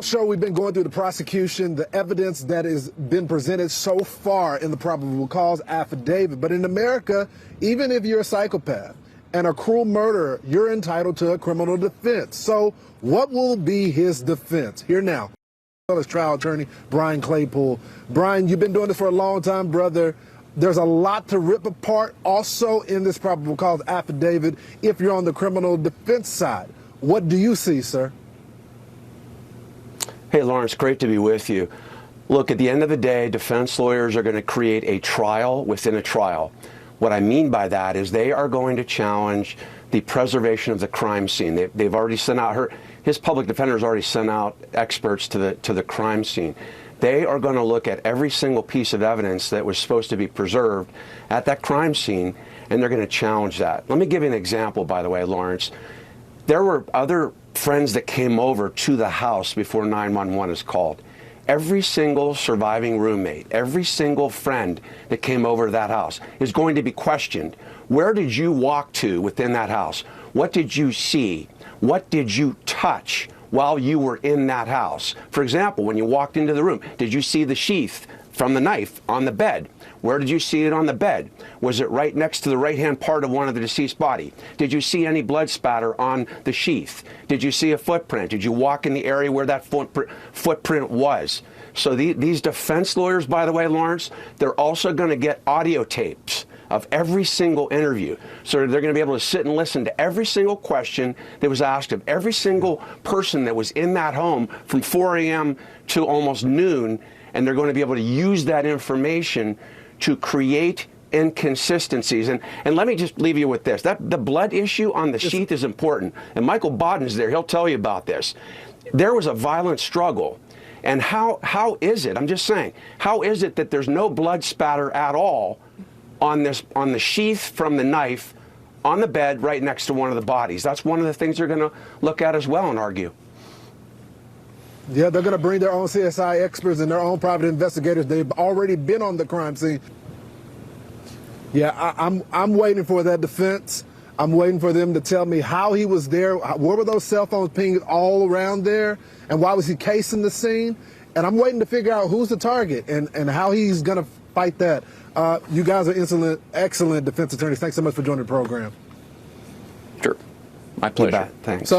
Show we've been going through the prosecution, the evidence that has been presented so far in the probable cause affidavit. But in America, even if you're a psychopath and a cruel murderer, you're entitled to a criminal defense. So what will be his defense? Here now, his trial attorney, Brian Claypool. Brian, you've been doing this for a long time, brother. There's a lot to rip apart also in this probable cause affidavit if you're on the criminal defense side. What do you see, sir? Hey, Lawrence, great to be with you. Look, at the end of the day, defense lawyers are going to create a trial within a trial. What I mean by that is they are going to challenge the preservation of the crime scene. They've already sent out his public defender has already sent out experts to the crime scene. They are going to look at every single piece of evidence that was supposed to be preserved at that crime scene, and they're going to challenge that. Let me give you an example, by the way, Lawrence. There were other friends that came over to the house before 911 is called. Every single surviving roommate, every single friend that came over to that house is going to be questioned. Where did you walk to within that house? What did you see? What did you touch while you were in that house? For example, when you walked into the room, did you see the sheath from the knife on the bed? Where did you see it on the bed? Was it right next to the right-hand part of one of the deceased body? Did you see any blood spatter on the sheath? Did you see a footprint? Did you walk in the area where that footprint was? So these defense lawyers, by the way, Lawrence, they're also going to get audio tapes of every single interview. So they're going to be able to sit and listen to every single question that was asked of every single person that was in that home from 4 a.m. to almost noon, and they're going to be able to use that information to create inconsistencies. And let me just leave you with this. The blood issue on the sheath is important. And Michael Bodden's there. He'll tell you about this. There was a violent struggle. And how is it, I'm just saying, how is it that there's no blood spatter at all on the sheath from the knife on the bed right next to one of the bodies? That's one of the things they're going to look at as well and argue. Yeah, they're going to bring their own CSI experts and their own private investigators. They've already been on the crime scene. Yeah, I'm waiting for that defense. I'm waiting for them to tell me how he was there. What were those cell phones pinging all around there? And why was he casing the scene? And I'm waiting to figure out who's the target and how he's going to fight that. You guys are excellent defense attorneys. Thanks so much for joining the program. Sure. My pleasure. Thanks.